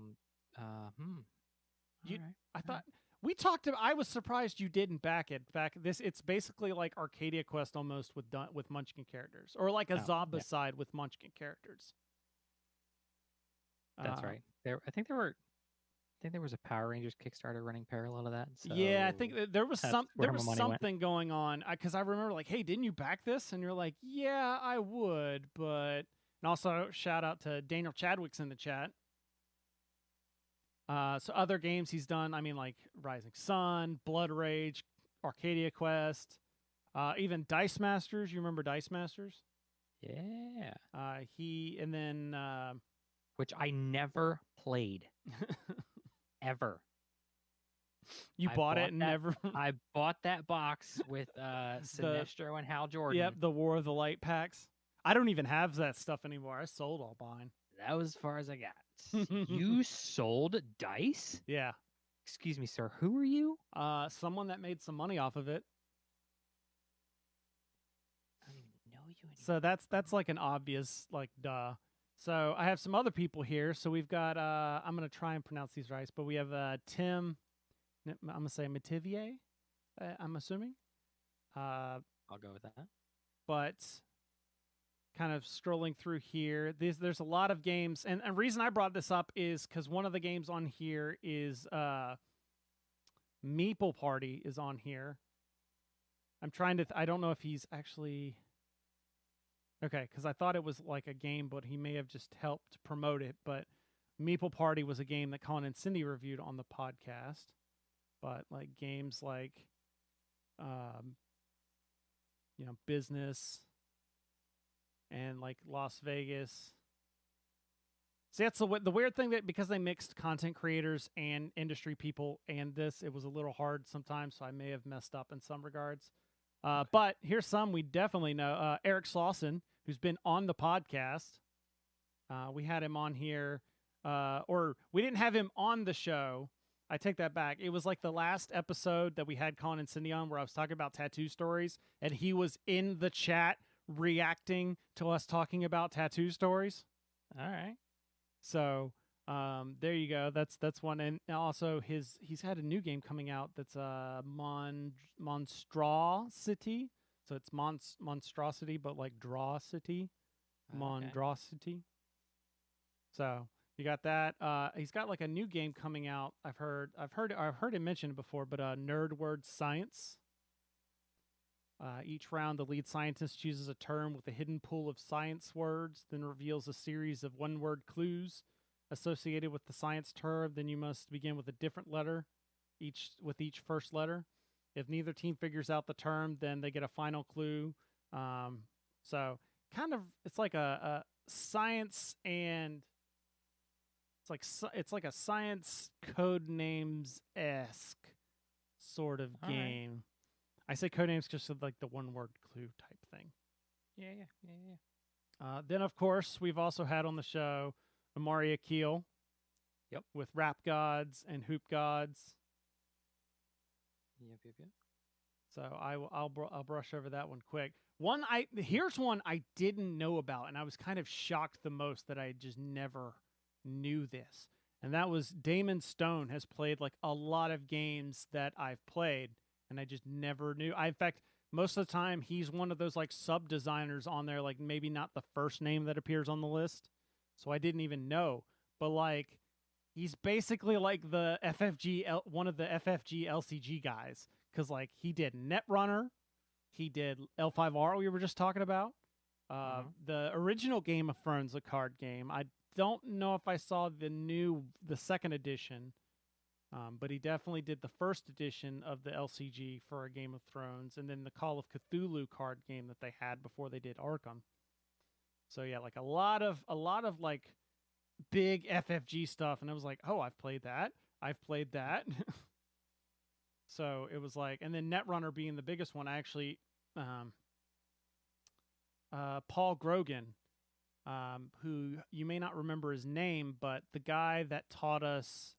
thought we talked about. I was surprised you didn't back it. It's basically like Arcadia Quest almost with Munchkin characters, or like a Zombicide with Munchkin characters. That's right. I think there was a Power Rangers Kickstarter running parallel to that. So yeah, I think there was something going on, because I remember like, hey, didn't you back this? And you're like, yeah, I would, but. And also shout out to Daniel Chadwick's in the chat. So other games he's done, I mean, like Rising Sun, Blood Rage, Arcadia Quest, even Dice Masters. You remember Dice Masters? Yeah. Which I never played. Ever. You bought it and never. I bought that box with Sinestro and Hal Jordan. Yep, the War of the Light packs. I don't even have that stuff anymore. I sold all mine. That was as far as I got. You sold dice? Yeah. Excuse me, sir. Who are you? Someone that made some money off of it. I don't even know you anymore. So that's like an obvious, like, duh. So I have some other people here. So we've got, I'm going to try and pronounce these right, but we have Tim, I'm going to say Mativier, I'm assuming. I'll go with that. But kind of scrolling through here, there's a lot of games. And the reason I brought this up is because one of the games on here is Meeple Party is on here. I'm trying to, I don't know if he's actually... Okay, because I thought it was like a game, but he may have just helped promote it. But Meeple Party was a game that Colin and Cindy reviewed on the podcast. But like games like, Business and like Las Vegas See, that's the weird thing, that because they mixed content creators and industry people and this, it was a little hard sometimes, so I may have messed up in some regards. Okay. But here's some we definitely know. Eric Slauson, who's been on the podcast. We had him on here, or we didn't have him on the show. I take that back. It was like the last episode that we had Colin and Cindy on, where I was talking about tattoo stories, and he was in the chat reacting to us talking about tattoo stories. All right. So there you go. That's one. And also he's had a new game coming out that's Monstrosity. So it's monstrosity, but like Drawcity. Monstrosity. So you got that. He's got like a new game coming out. I've heard him mention it before, but Nerd Word Science. Each round, the lead scientist chooses a term with a hidden pool of science words, then reveals a series of one-word clues associated with the science term. Then you must begin with a different letter, each first letter. If neither team figures out the term, then they get a final clue. So kind of, it's like a science, and it's like a science code names-esque sort of game. Right. I say codenames just like the one-word clue type thing. Yeah. Then, of course, we've also had on the show Amari Akil. Yep. With Rap Gods and Hoop Gods. Yep. So I'll brush over that one quick. Here's one I didn't know about, and I was kind of shocked the most that I just never knew this. And that was Damon Stone has played like a lot of games that I've played, and I just never knew. In fact, most of the time, he's one of those like sub-designers on there, like maybe not the first name that appears on the list. So I didn't even know. But like, he's basically like the one of the FFG LCG guys. Because like, he did Netrunner. He did L5R we were just talking about. The original Game of Thrones, a card game. I don't know if I saw the second edition. But he definitely did the first edition of the LCG for a Game of Thrones, and then the Call of Cthulhu card game that they had before they did Arkham. So yeah, like a lot of like big FFG stuff, and I was like, oh, I've played that. So it was like, and then Netrunner being the biggest one, I actually, Paul Grogan, who you may not remember his name, but the guy that taught us.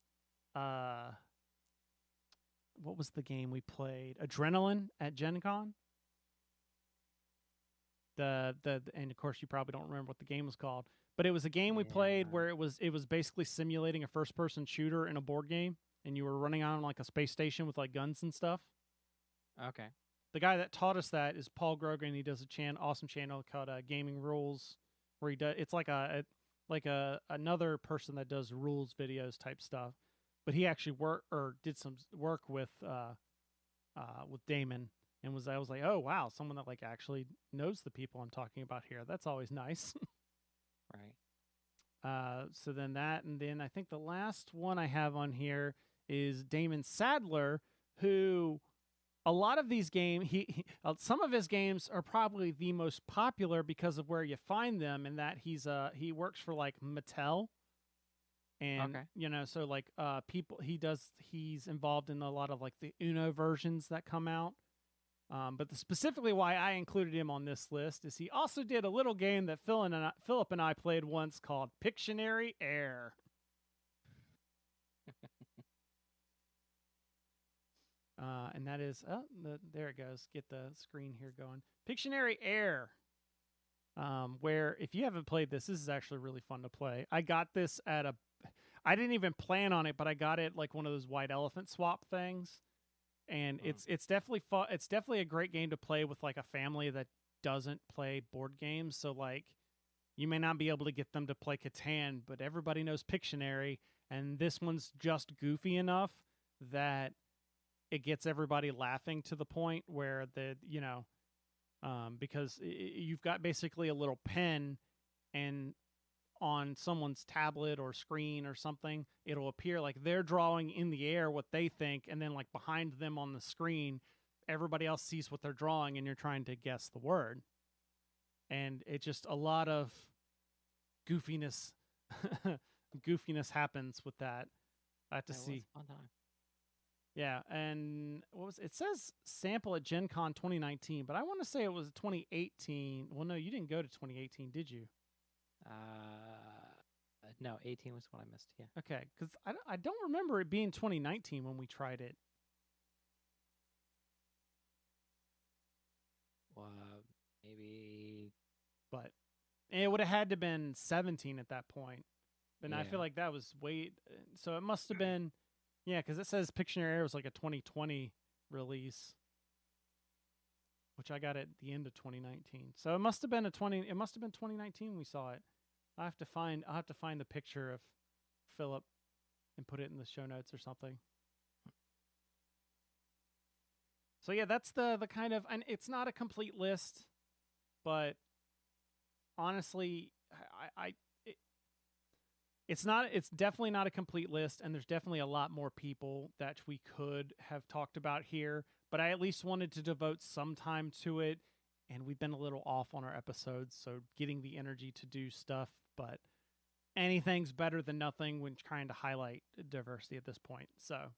What was the game we played? Adrenaline at Gen Con. And of course you probably don't remember what the game was called, but it was a game we played where it was basically simulating a first-person shooter in a board game, and you were running on like a space station with like guns and stuff. Okay. The guy that taught us that is Paul Grogan. He does awesome channel called Gaming Rules, where he does. It's like another person that does rules videos type stuff. But he actually did some work with Damon, and I was like, oh wow, someone that like actually knows the people I'm talking about here. That's always nice. Right. So then that, and then I think the last one I have on here is Damon Sadler, who a lot of these games, some of his games are probably the most popular because of where you find them, and that he works for like Mattel. And, so like he's involved in a lot of like the Uno versions that come out. But specifically why I included him on this list is he also did a little game that Philip and I played once called Pictionary Air. And that is, there it goes. Get the screen here going. Pictionary Air. Where if you haven't played this is actually really fun to play. I got this I didn't even plan on it, but I got it like one of those white elephant swap things. And it's definitely fun. It's definitely a great game to play with like a family that doesn't play board games. So like you may not be able to get them to play Catan, but everybody knows Pictionary, and this one's just goofy enough that it gets everybody laughing to the point where because you've got basically a little pen, and on someone's tablet or screen or something, it'll appear like they're drawing in the air what they think, and then like behind them on the screen, everybody else sees what they're drawing, and you're trying to guess the word. And it's just a lot of goofiness goofiness happens with that. I have to see. Was a fun time. Yeah, and what was it? Says sample at Gen Con 2019, but I want to say it was 2018. Well, no, you didn't go to 2018, did you? No, 18 was what I missed. Yeah. Okay, because I don't remember it being 2019 when we tried it. Maybe. But it would have had to been 17 at that point. And I feel like that was so it must have been, yeah, because it says Pictionary was like a 2020 release, which I got at the end of 2019. So it must have been 2019 we saw it. I'll have to find the picture of Philip and put it in the show notes or something. So yeah, that's the kind of, and it's not a complete list, but honestly, it's definitely not a complete list, and there's definitely a lot more people that we could have talked about here, but I at least wanted to devote some time to it, and we've been a little off on our episodes, so getting the energy to do stuff, but anything's better than nothing when trying to highlight diversity at this point. So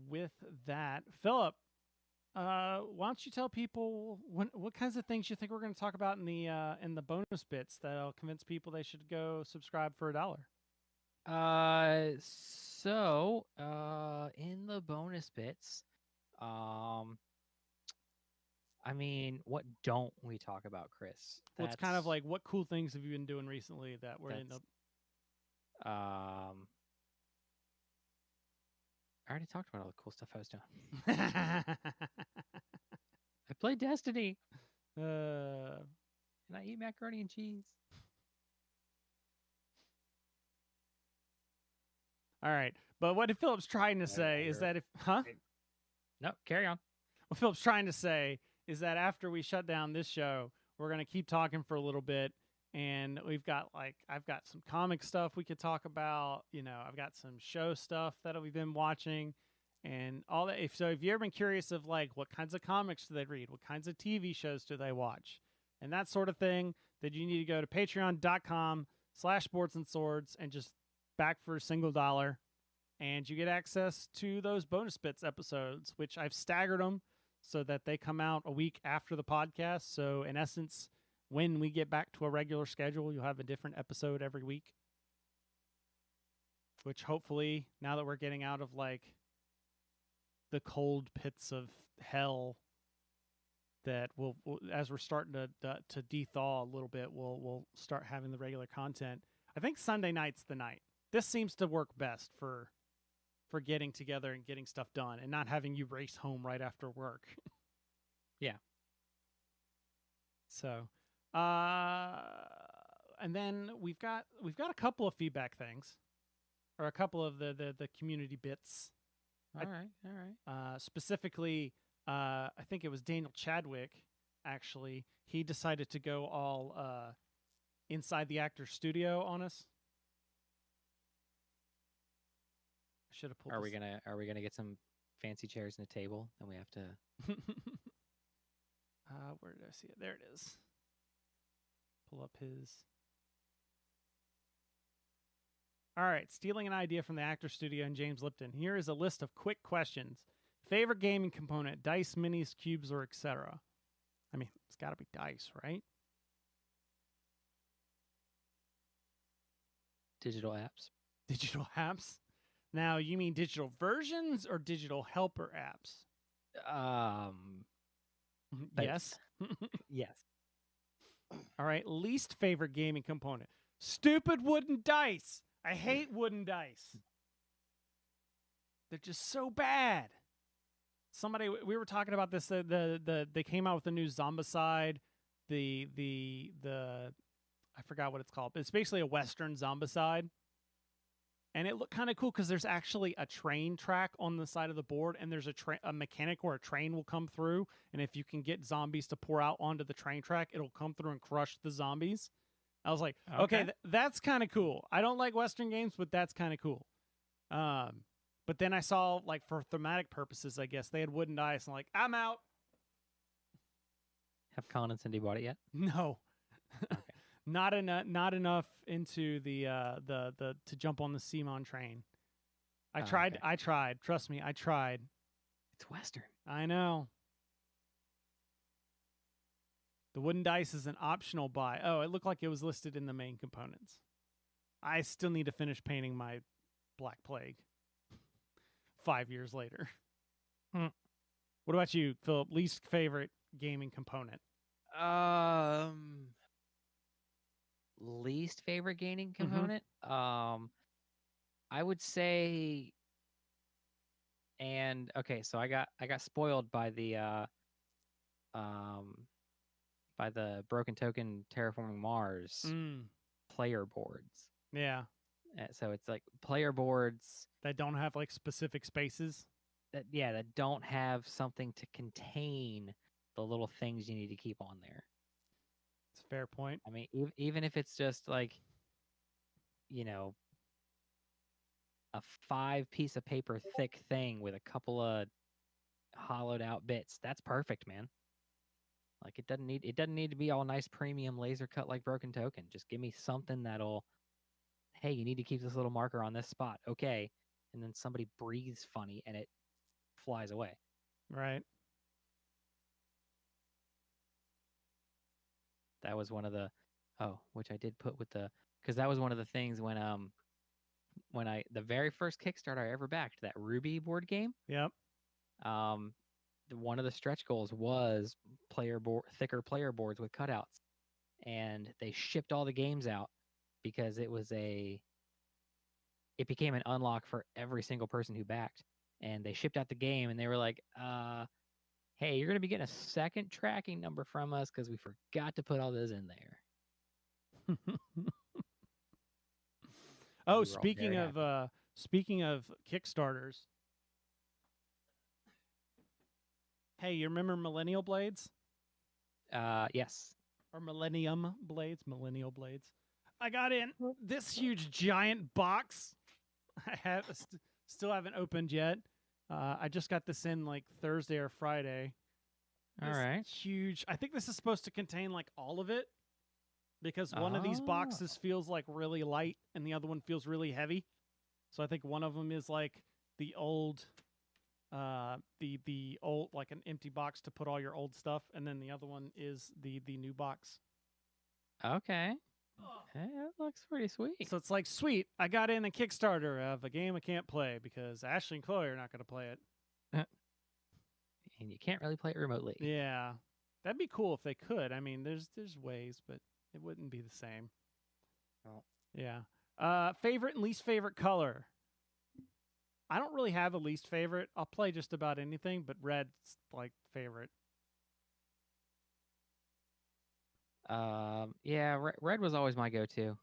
with that, Philip, why don't you tell people what kinds of things you think we're going to talk about in the bonus bits that'll convince people they should go subscribe for $1? So in the bonus bits, I mean, what don't we talk about, Chris? It's kind of like, what cool things have you been doing recently that were in the... I already talked about all the cool stuff I was doing. I play Destiny. And I eat macaroni and cheese. All right. But what Philip's trying to say is that No, carry on. What Philip's trying to say is that after we shut down this show, we're going to keep talking for a little bit. And I've got some comic stuff we could talk about. I've got some show stuff that we've been watching and all that. If you've ever been curious of like, what kinds of comics do they read? What kinds of TV shows do they watch? And that sort of thing, then you need to go to patreon.com/sportsandswords and just back for a single $1. And you get access to those bonus bits episodes, which I've staggered them so that they come out a week after the podcast. So in essence, when we get back to a regular schedule, you'll have a different episode every week, which hopefully, now that we're getting out of like the cold pits of hell, that we'll as we're starting to de-thaw a little bit, we'll start having the regular content. I think Sunday night's the night. This seems to work best for getting together and getting stuff done and not having you race home right after work. Yeah. So, and then we've got a couple of feedback things, or a couple of the community bits. All right. Specifically, I think it was Daniel Chadwick. Actually, he decided to go all inside the actor's studio on us. I should have pulled. Are we gonna get some fancy chairs and a table? And we have to. Where did I see it? There it is. Pull up his. All right, stealing an idea from the actor's studio and James Lipton. Here is a list of quick questions. Favorite gaming component: dice, minis, cubes, or etc. I mean, it's got to be dice, right? Digital apps. Digital apps? Now, you mean digital versions or digital helper apps? Yes. Yes. All right, least favorite gaming component: stupid wooden dice. I hate wooden dice. They're just so bad. We were talking about this. They came out with the new Zombicide. The I forgot what it's called, but it's basically a Western Zombicide. And it looked kind of cool because there's actually a train track on the side of the board, and there's a mechanic where a train will come through, and if you can get zombies to pour out onto the train track, it'll come through and crush the zombies. I was like, okay, that's kind of cool. I don't like Western games, but that's kind of cool. But then I saw, like, for thematic purposes, I guess, they had wooden dice, and I'm like, I'm out. Have Colin and Cindy bought it yet? No. Okay. Not enough into the to jump on the Simon train. I tried. Okay. I tried. Trust me, I tried. It's Western. I know. The wooden dice is an optional buy. Oh, it looked like it was listed in the main components. I still need to finish painting my Black Plague 5 years later. What about you, Philip? Least favorite gaming component? Least favorite gaming component? I would say, and okay, so I got spoiled by the Broken Token Terraforming Mars player boards. Yeah. So it's like player boards that don't have like specific spaces. That don't have something to contain the little things you need to keep on there. It's a fair point. I mean, even if it's just like, you know, a 5-piece of paper thick thing with a couple of hollowed out bits, that's perfect, man. Like it doesn't need to be all nice premium laser cut like Broken Token. Just give me something that'll, hey, you need to keep this little marker on this spot. Okay. And then somebody breathes funny and it flies away. Right. That was one of the which I did put with because that was one of the things when the very first Kickstarter I ever backed, that Ruby board game. Yep. One of the stretch goals was thicker player boards with cutouts, and they shipped all the games out because it became an unlock for every single person who backed, and they shipped out the game, and they were like, hey, you're going to be getting a second tracking number from us because we forgot to put all those in there. Oh, speaking of Kickstarters. Hey, you remember Millennial Blades? Yes. Or Millennium Blades? Millennial Blades. I got in this huge giant box. I still haven't opened yet. I just got this in like Thursday or Friday. All right. Huge. I think this is supposed to contain like all of it, because one of these boxes feels like really light and the other one feels really heavy. So I think one of them is like the old, the old, like an empty box to put all your old stuff, and then the other one is the new box. Okay. Hey, that looks pretty sweet. So it's like, sweet, I got in a Kickstarter of a game I can't play because Ashley and Chloe are not going to play it. And you can't really play it remotely. Yeah. That'd be cool if they could. I mean, there's ways, but it wouldn't be the same. Oh. Yeah. Favorite and least favorite color? I don't really have a least favorite. I'll play just about anything, but red's like favorite. Yeah, red was always my go-to.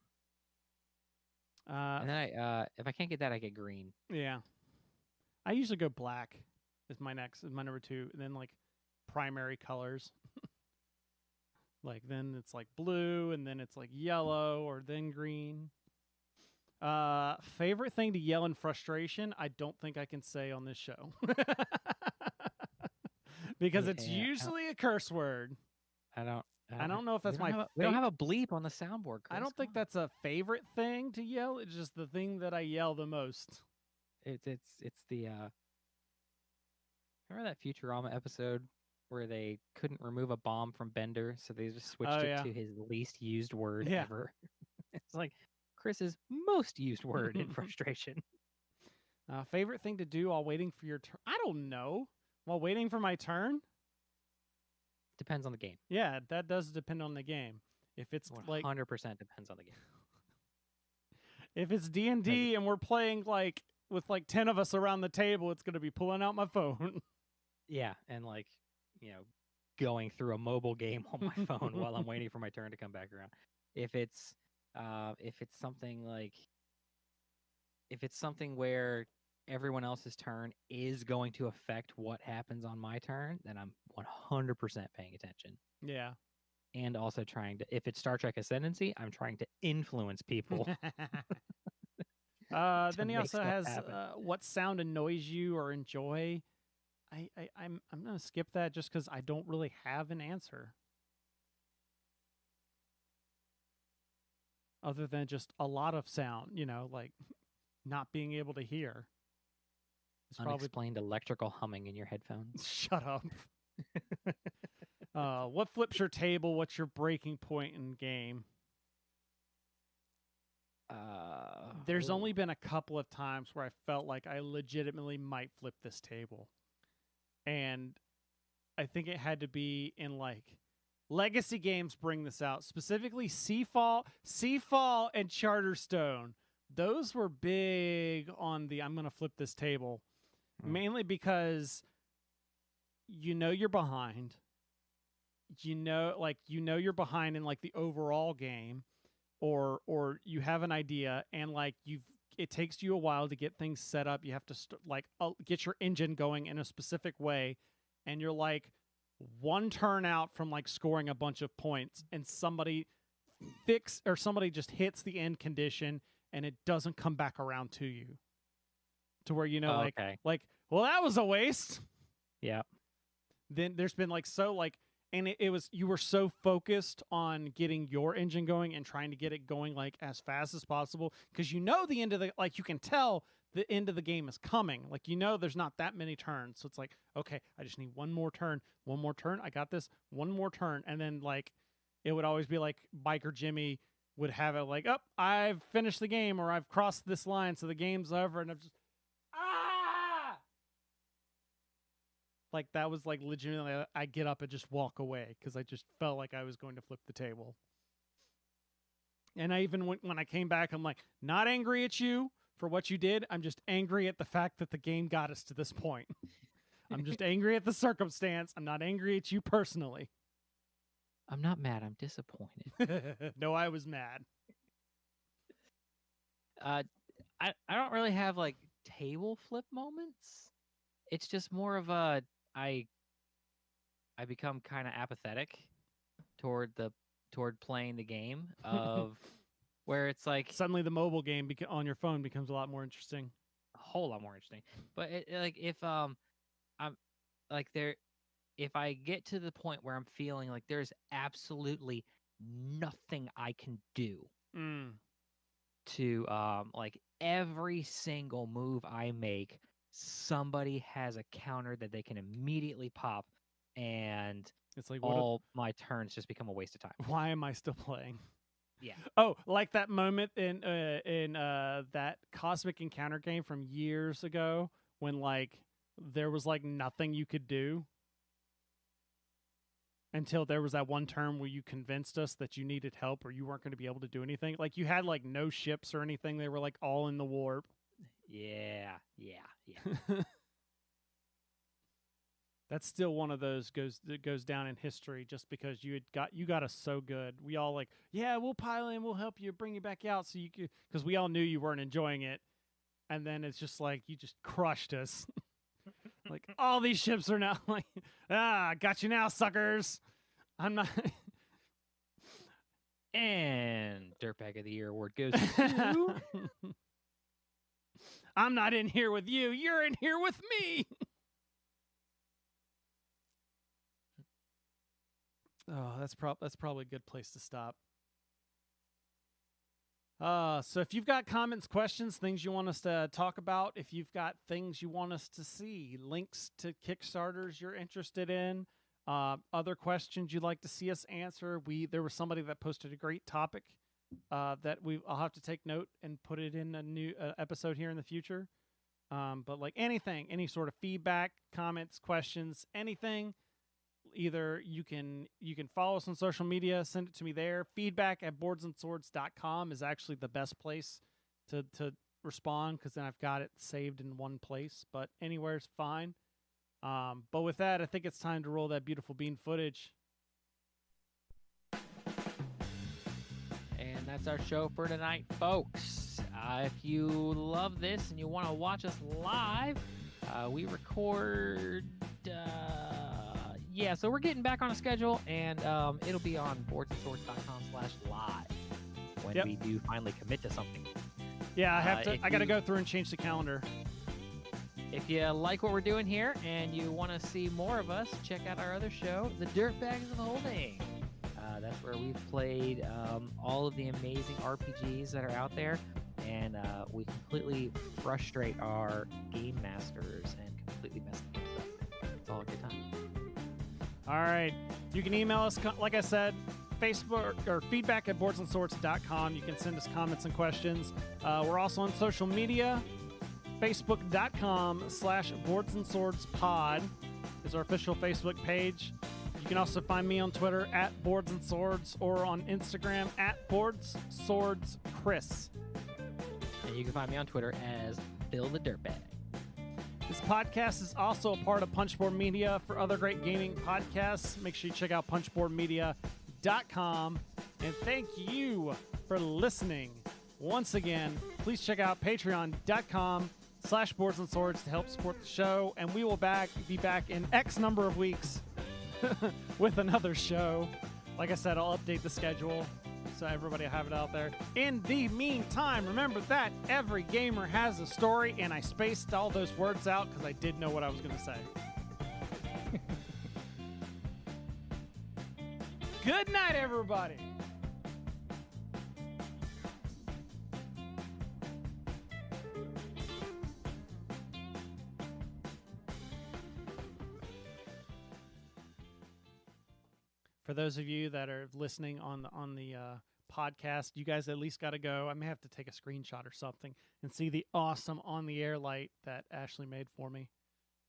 And then if I can't get that, I get green. Yeah. I usually go black is my number 2, and then like primary colors. Like then it's like blue, and then it's like yellow, or then green. Favorite thing to yell in frustration? I don't think I can say on this show. Because it's usually a curse word. I don't know if that's we don't have a bleep on the soundboard, Chris. I don't think that's a favorite thing to yell. It's just the thing that I yell the most. It's the remember that Futurama episode where they couldn't remove a bomb from Bender, so they just switched it to his least used word ever. It's like Chris's most used word in frustration. Favorite thing to do while waiting for your turn? I don't know. While waiting for my turn? Depends on the game. Yeah, that does depend on the game. If it's 100% like depends on the game. If it's D&D and we're playing like with like 10 of us around the table, it's going to be pulling out my phone. Yeah, and like, going through a mobile game on my phone while I'm waiting for my turn to come back around. If it's something where everyone else's turn is going to affect what happens on my turn, then I'm 100% paying attention. Yeah. And also if it's Star Trek Ascendancy, I'm trying to influence people. Then he also has what sound annoys you or enjoy. I'm gonna skip that just because I don't really have an answer. other than just a lot of sound, like not being able to hear. It's unexplained electrical humming in your headphones. Shut up. What flips your table? What's your breaking point in game? There's only been a couple of times where I felt like I legitimately might flip this table. And I think it had to be in like legacy games bring this out. Specifically Seafall and Charterstone. Those were big on the I'm going to flip this table. Mainly because you're behind. You're behind in like the overall game. Or you have an idea and like it takes you a while to get things set up. You have to get your engine going in a specific way, and you're like one turn out from like scoring a bunch of points, and somebody just hits the end condition and it doesn't come back around to you. To where well, that was a waste. Yeah. Then there's been and it was you were so focused on getting your engine going and trying to get it going like as fast as possible because the end of the you can tell the end of the game is coming. There's not that many turns, so it's like, okay, I just need one more turn, I got this, one more turn, and then it would always be like Biker Jimmy would have it like, oh, I've finished the game or I've crossed this line, so the game's over, and I'm just that was legitimately I get up and just walk away because I just felt like I was going to flip the table. And I even when I came back, I'm like, not angry at you for what you did. I'm just angry at the fact that the game got us to this point. I'm just angry at the circumstance. I'm not angry at you personally. I'm not mad. I'm disappointed. No, I was mad. I don't really have table flip moments. It's just more of a I become kind of apathetic toward playing the game of where it's like suddenly the mobile game on your phone becomes a lot more interesting. A whole lot more interesting. But if I get to the point where I'm feeling like there's absolutely nothing I can do to every single move I make, somebody has a counter that they can immediately pop, and it's like all my turns just become a waste of time. Why am I still playing? Yeah. Oh, like that moment in that Cosmic Encounter game from years ago when there was nothing you could do until there was that one turn where you convinced us that you needed help or you weren't going to be able to do anything. You had no ships or anything. They were all in the warp. Yeah. That's still one of those that goes down in history just because you got us so good. We all we'll pile in, we'll help you, bring you back out so you could, because we all knew you weren't enjoying it, and then it's just you just crushed us. All these ships are now got you now, suckers. I'm not. And Dirtbag of the Year award goes to I'm not in here with you. You're in here with me. Oh, that's probably a good place to stop. So if you've got comments, questions, things you want us to talk about, if you've got things you want us to see, links to Kickstarters you're interested in, other questions you'd like to see us answer, there was somebody that posted a great topic that I'll have to take note and put it in a new episode here in the future. But anything, any sort of feedback, comments, questions, anything, either you can follow us on social media, send it to me there. feedback@boardsandswords.com is actually the best place to respond, because then I've got it saved in one place, but anywhere's fine. But with that, I think it's time to roll that beautiful bean footage. And that's our show for tonight, folks. If you love this and you want to watch us live, we record... so we're getting back on a schedule, and it'll be on boardsandswords.com/live when we do finally commit to something. Yeah, I got to go through and change the calendar. If you like what we're doing here and you want to see more of us, check out our other show, The Dirtbags of Holding. That's where we've played all of the amazing RPGs that are out there, and we completely frustrate our game masters and completely mess the games up. It's all a good time. All right. You can email us, like I said, Facebook or feedback at boardsandswords.com. You can send us comments and questions. We're also on social media. Facebook.com/boardsandswordspod is our official Facebook page. You can also find me on Twitter at Boards and Swords or on Instagram at BoardsSwordsChris. And you can find me on Twitter as Bill the Dirtbag. This podcast is also a part of Punchboard Media. For other great gaming podcasts, make sure you check out punchboardmedia.com. And thank you for listening. Once again, please check out patreon.com/boardsandswords to help support the show. And we will be back in X number of weeks with another show. Like I said, I'll update the schedule so everybody will have it out there. In the meantime, remember that every gamer has a story, and I spaced all those words out because I did know what I was going to say. Good night, everybody. For those of you that are listening on the podcast, you guys at least got to go. I may have to take a screenshot or something and see the awesome on-the-air light that Ashley made for me.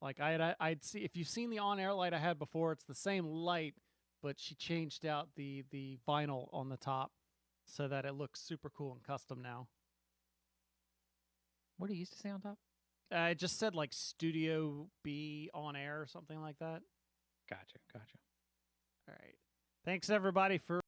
Like I'd see, if you've seen the on-air light I had before, it's the same light, but she changed out the vinyl on the top so that it looks super cool and custom now. What do you used to say on top? It just said like Studio B on air or something like that. Gotcha. All right. Thanks everybody for